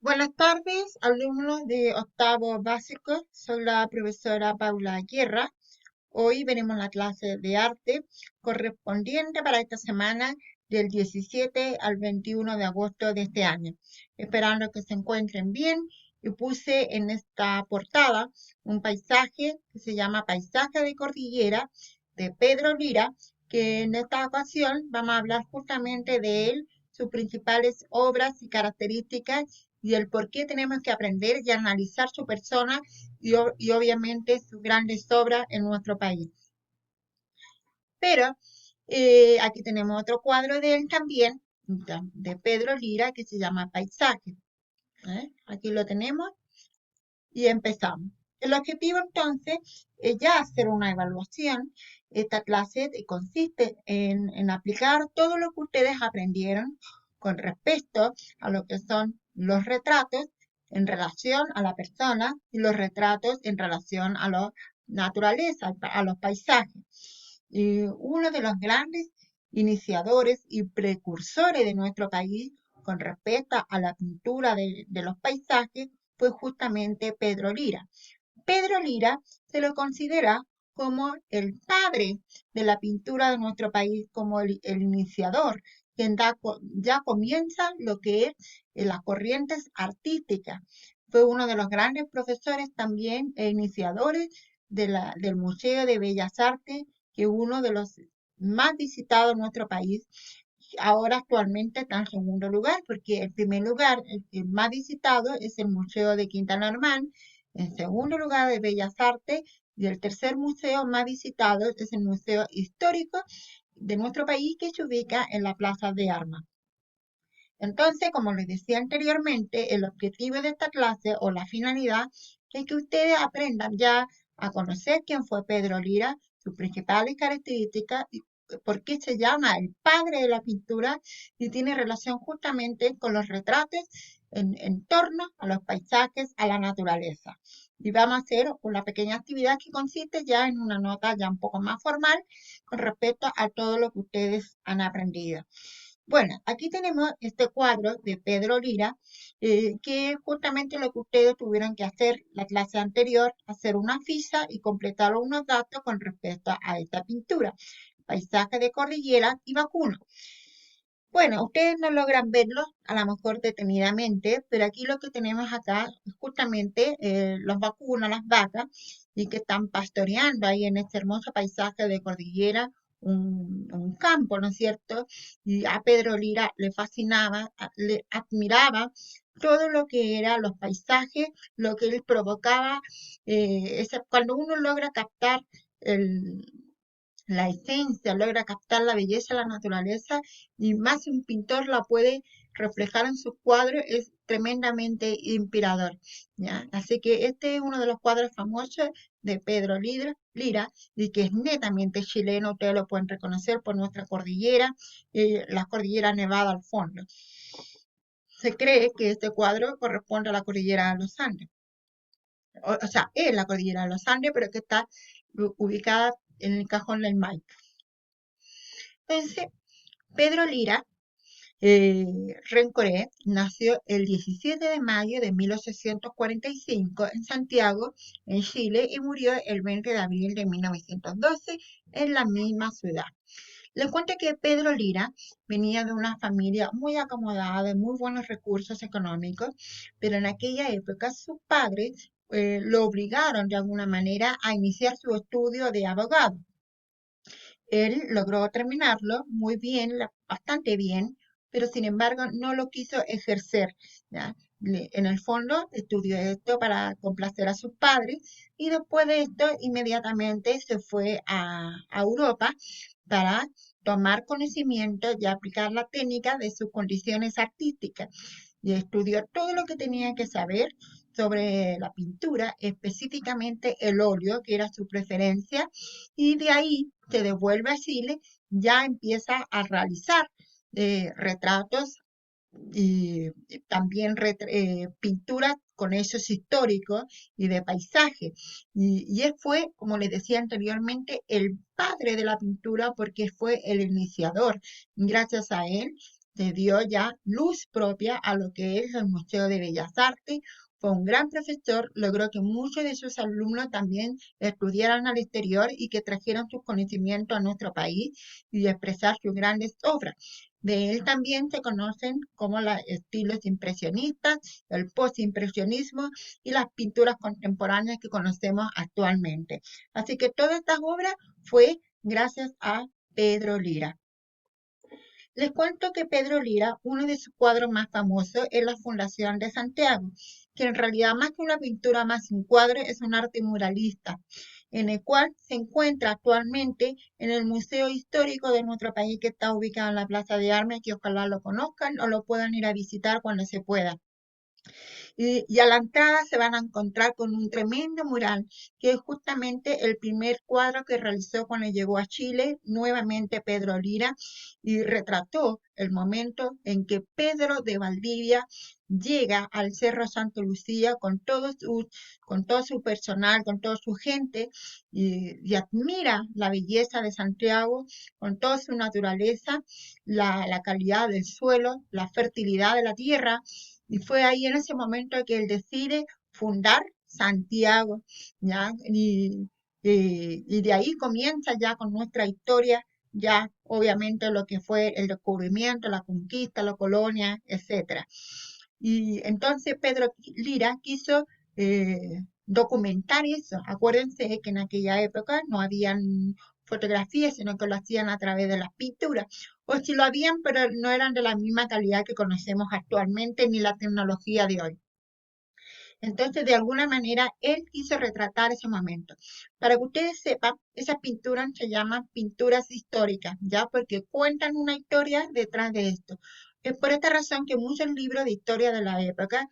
Buenas tardes, alumnos de octavo básico. Soy la profesora Paula Guerra. Hoy veremos la clase de arte correspondiente para esta semana del 17 al 21 de agosto de este año. Esperando que se encuentren bien, y puse en esta portada un paisaje que se llama Paisaje de Cordillera de Pedro Lira, que en esta ocasión vamos a hablar justamente de él, sus principales obras y características y el por qué tenemos que aprender y analizar su persona y obviamente sus grandes obras en nuestro país. Pero aquí tenemos otro cuadro de él también, de Pedro Lira, que se llama Paisaje. Aquí lo tenemos y empezamos. El objetivo entonces es ya hacer una evaluación. Esta clase consiste en aplicar todo lo que ustedes aprendieron con respecto a lo que son los retratos en relación a la persona y los retratos en relación a la naturaleza, a los paisajes. Y uno de los grandes iniciadores y precursores de nuestro país con respecto a la pintura de los paisajes fue justamente Pedro Lira. Pedro Lira se lo considera como el padre de la pintura de nuestro país, como el iniciador, quien ya comienza lo que es las corrientes artísticas. Fue uno de los grandes profesores también e iniciadores del Museo de Bellas Artes, que es uno de los más visitados en nuestro país. Ahora actualmente está en segundo lugar, porque el primer lugar, el más visitado, es el Museo de Quintana Roo, en segundo lugar de Bellas Artes, y el tercer museo más visitado es el Museo Histórico de nuestro país, que se ubica en la Plaza de Armas. Entonces, como les decía anteriormente, el objetivo de esta clase o la finalidad es que ustedes aprendan ya a conocer quién fue Pedro Lira, sus principales características, y por qué se llama el padre de la pintura y tiene relación justamente con los retratos en torno a los paisajes, a la naturaleza. Y vamos a hacer una pequeña actividad que consiste ya en una nota ya un poco más formal con respecto a todo lo que ustedes han aprendido. Bueno, aquí tenemos este cuadro de Pedro Lira, que es justamente lo que ustedes tuvieron que hacer la clase anterior, hacer una ficha y completar unos datos con respecto a esta pintura, paisaje de cordillera y vacuno. Bueno, ustedes no logran verlo a lo mejor detenidamente, pero aquí lo que tenemos acá es justamente los vacunos, las vacas, y que están pastoreando ahí en este hermoso paisaje de cordillera, un campo, ¿no es cierto? Y a Pedro Lira le fascinaba, le admiraba todo lo que eran los paisajes, lo que él provocaba, cuando uno logra captar el, la esencia, logra captar la belleza de la naturaleza y más si un pintor la puede reflejar en sus cuadros, es tremendamente inspirador, ¿ya? Así que este es uno de los cuadros famosos de Pedro Lira y que es netamente chileno, ustedes lo pueden reconocer por nuestra cordillera, la cordillera Nevada al fondo. Se cree que este cuadro corresponde a la cordillera de los Andes, o sea, es la cordillera de los Andes, pero que está ubicada en el cajón del Maipo. Entonces, Pedro Lira Rencoré nació el 17 de mayo de 1845 en Santiago, en Chile, y murió el 20 de abril de 1912 en la misma ciudad. Les cuento que Pedro Lira venía de una familia muy acomodada, de muy buenos recursos económicos, pero en aquella época sus padres lo obligaron de alguna manera a iniciar su estudio de abogado. Él logró terminarlo muy bien, bastante bien, pero sin embargo no lo quiso ejercer, ¿ya? En el fondo estudió esto para complacer a sus padres y después de esto inmediatamente se fue a Europa para tomar conocimiento y aplicar la técnica de sus condiciones artísticas y estudió todo lo que tenía que saber sobre la pintura, específicamente el óleo, que era su preferencia, y de ahí se devuelve a Chile, ya empieza a realizar retratos y también pinturas con hechos históricos y de paisaje. Y él fue, como les decía anteriormente, el padre de la pintura porque fue el iniciador. Gracias a él se dio ya luz propia a lo que es el Museo de Bellas Artes. Fue un gran profesor, logró que muchos de sus alumnos también estudiaran al exterior y que trajeran sus conocimientos a nuestro país y expresar sus grandes obras. De él también se conocen como los estilos impresionistas, el postimpresionismo y las pinturas contemporáneas que conocemos actualmente. Así que todas estas obras fue gracias a Pedro Lira. Les cuento que Pedro Lira, uno de sus cuadros más famosos es la Fundación de Santiago, que en realidad más que una pintura, más que un cuadro, es un arte muralista, en el cual se encuentra actualmente en el Museo Histórico de nuestro país, que está ubicado en la Plaza de Armas, que ojalá lo conozcan o lo puedan ir a visitar cuando se pueda. Y a la entrada se van a encontrar con un tremendo mural, que es justamente el primer cuadro que realizó cuando llegó a Chile, nuevamente Pedro Lira, y retrató el momento en que Pedro de Valdivia llega al Cerro Santa Lucía con todo su personal, con toda su gente, y admira la belleza de Santiago, con toda su naturaleza, la calidad del suelo, la fertilidad de la tierra, y fue ahí en ese momento que él decide fundar Santiago, ¿ya? Y de ahí comienza ya con nuestra historia, ya obviamente lo que fue el descubrimiento, la conquista, la colonia, etcétera. Y entonces Pedro Lira quiso documentar eso. Acuérdense que en aquella época no habían fotografías, sino que lo hacían a través de las pinturas. O si lo habían, pero no eran de la misma calidad que conocemos actualmente ni la tecnología de hoy. Entonces, de alguna manera, él quiso retratar ese momento. Para que ustedes sepan, esas pinturas se llaman pinturas históricas, ¿ya? Porque cuentan una historia detrás de esto. Es por esta razón que muchos libros de historia de la época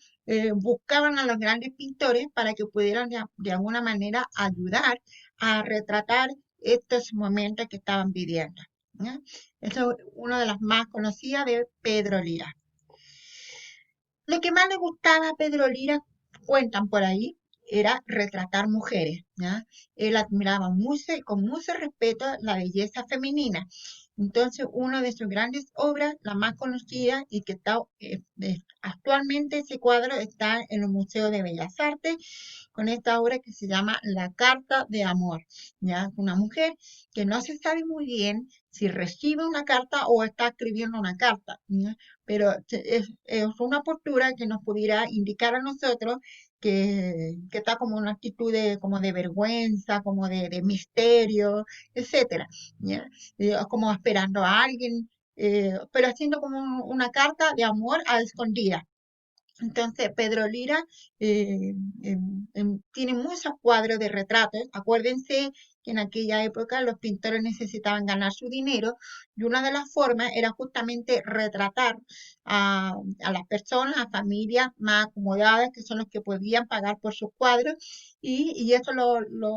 buscaban a los grandes pintores para que pudieran de alguna manera ayudar a retratar estos momentos que estaban viviendo, ¿ya? Eso es una de las más conocidas de Pedro Lira. Lo que más le gustaba a Pedro Lira, cuentan por ahí, era retratar mujeres, ¿ya? Él admiraba mucho y con mucho respeto la belleza femenina. Entonces, una de sus grandes obras, la más conocida y que está actualmente ese cuadro está en el Museo de Bellas Artes con esta obra que se llama La Carta de Amor, ¿ya? Una mujer que no se sabe muy bien si recibe una carta o está escribiendo una carta, ¿ya? Pero es una postura que nos pudiera indicar a nosotros que está como una actitud como de vergüenza, como de misterio, etcétera, ¿ya? Como esperando a alguien, pero haciendo como una carta de amor a escondida. Entonces, Pedro Lira tiene muchos cuadros de retratos. Acuérdense que en aquella época los pintores necesitaban ganar su dinero y una de las formas era justamente retratar a las personas, a familias más acomodadas, que son los que podían pagar por sus cuadros, y eso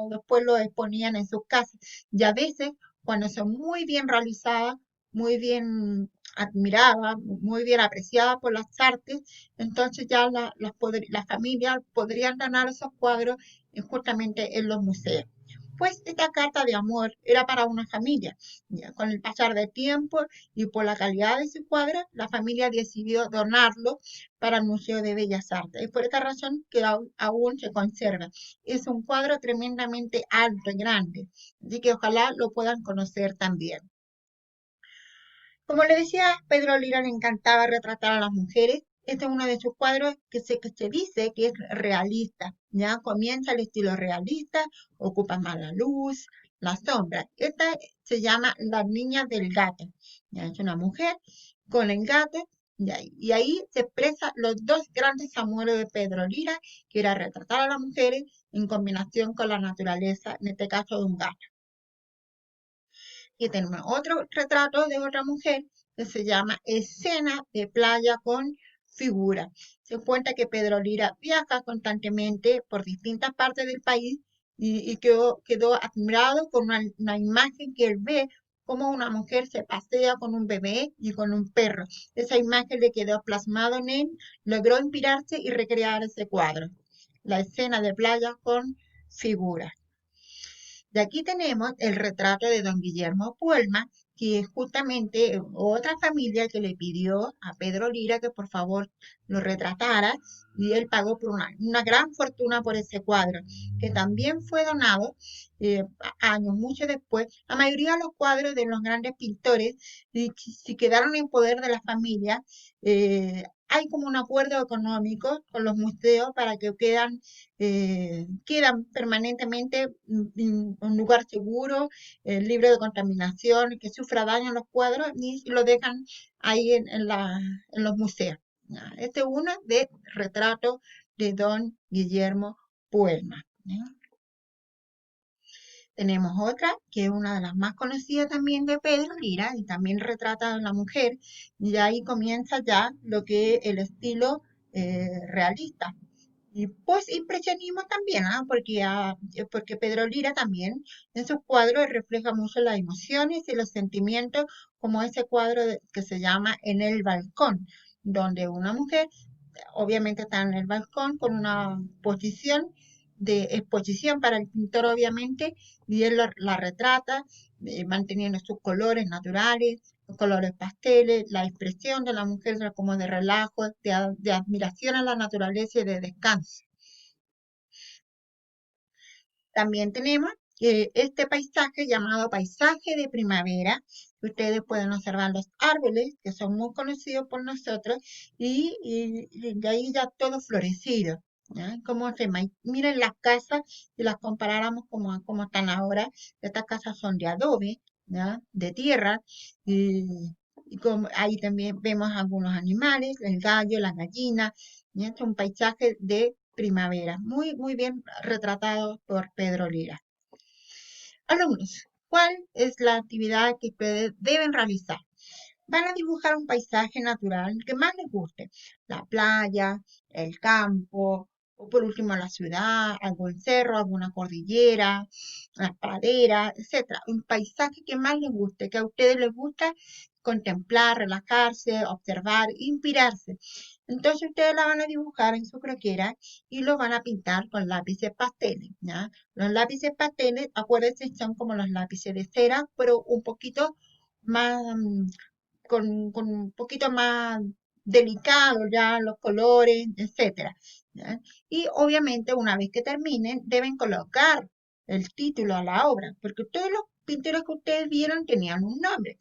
después lo exponían en sus casas. Y a veces, cuando son muy bien realizadas, muy bien admiradas, muy bien apreciadas por las artes, entonces ya las familias podrían ganar esos cuadros justamente en los museos. Pues esta carta de amor era para una familia. Ya, con el pasar del tiempo y por la calidad de ese cuadro, la familia decidió donarlo para el Museo de Bellas Artes. Y por esta razón que aún se conserva. Es un cuadro tremendamente alto y grande. Así que ojalá lo puedan conocer también. Como le decía, Pedro Lira le encantaba retratar a las mujeres. Este es uno de sus cuadros que se dice que es realista. Ya comienza el estilo realista, ocupa más la luz, la sombra. Esta se llama La Niña del Gato. Ya es una mujer con el gato. Ya, y ahí se expresan los dos grandes amores de Pedro Lira, que era retratar a las mujeres en combinación con la naturaleza, en este caso de un gato. Y tenemos otro retrato de otra mujer que se llama Escena de playa con figura. Se cuenta que Pedro Lira viaja constantemente por distintas partes del país y quedó admirado con una imagen que él ve como una mujer se pasea con un bebé y con un perro. Esa imagen le quedó plasmado en él, logró inspirarse y recrear ese cuadro. La escena de playa con figura. De aquí tenemos el retrato de don Guillermo Puelma, que justamente otra familia que le pidió a Pedro Lira que por favor lo retratara y él pagó por una gran fortuna por ese cuadro, que también fue donado años, mucho después. La mayoría de los cuadros de los grandes pintores, si quedaron en poder de la familia, hay como un acuerdo económico con los museos para que quedan permanentemente en un lugar seguro, libre de contaminación, que sufra daño los cuadros y lo dejan ahí en los museos. Este es uno de retrato de don Guillermo Puelma. Tenemos otra, que es una de las más conocidas también de Pedro Lira, y también retrata a la mujer, y ahí comienza ya lo que es el estilo realista. Y pues impresionismo también, porque Pedro Lira también en sus cuadros refleja mucho las emociones y los sentimientos, como ese cuadro que se llama En el balcón, donde una mujer obviamente está en el balcón con una posición de exposición para el pintor, obviamente, y él la retrata, manteniendo sus colores naturales, los colores pasteles, la expresión de la mujer como de relajo, de admiración a la naturaleza y de descanso. También tenemos este paisaje llamado paisaje de primavera. Ustedes pueden observar los árboles que son muy conocidos por nosotros y de ahí ya todo florecido. ¿Ya? ¿Cómo se llama? Miren las casas, si las comparáramos como están ahora, estas casas son de adobe, ¿ya? De tierra, y como ahí también vemos algunos animales, el gallo, la gallina, ¿ya? Es un paisaje de primavera, muy, muy bien retratado por Pedro Lira. Alumnos, ¿cuál es la actividad que ustedes deben realizar? Van a dibujar un paisaje natural que más les guste, la playa, el campo, o por último la ciudad, algún cerro, alguna cordillera, las praderas, etcétera. Un paisaje que más les guste, que a ustedes les gusta contemplar, relajarse, observar, inspirarse. Entonces ustedes la van a dibujar en su croquera y lo van a pintar con lápices pasteles, ¿ya? Los lápices pasteles, acuérdense, son como los lápices de cera, pero un poquito más, con un poquito más delicado ya los colores, etcétera, ¿ya? Y obviamente una vez que terminen deben colocar el título a la obra, porque todos los pintores que ustedes vieron tenían un nombre.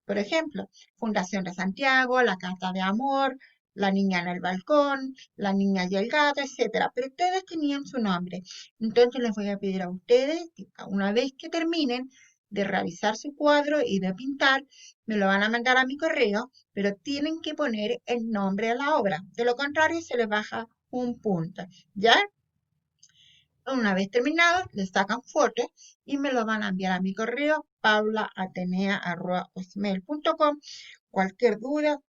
Por ejemplo, Fundación de Santiago, La Carta de Amor, La Niña en el Balcón, La Niña y el Gato, etcétera. Pero ustedes tenían su nombre. Entonces les voy a pedir a ustedes que una vez que terminen de realizar su cuadro y de pintar, me lo van a mandar a mi correo, pero tienen que poner el nombre a la obra. De lo contrario, se les baja un punto. ¿Ya? Una vez terminado, le sacan fotos y me lo van a enviar a mi correo paulaatenea@hotmail.com. Cualquier duda,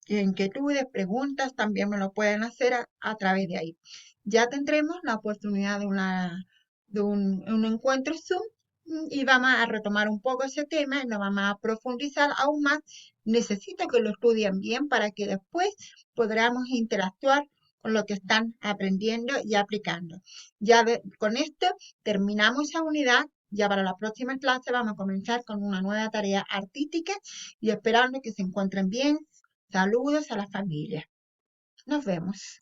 inquietudes, preguntas, también me lo pueden hacer a través de ahí. Ya tendremos la oportunidad de un encuentro Zoom y vamos a retomar un poco ese tema y lo vamos a profundizar aún más. Necesito que lo estudien bien para que después podamos interactuar con lo que están aprendiendo y aplicando. Con esto terminamos esa unidad. Ya para la próxima clase vamos a comenzar con una nueva tarea artística y esperando que se encuentren bien. Saludos a la familia. Nos vemos.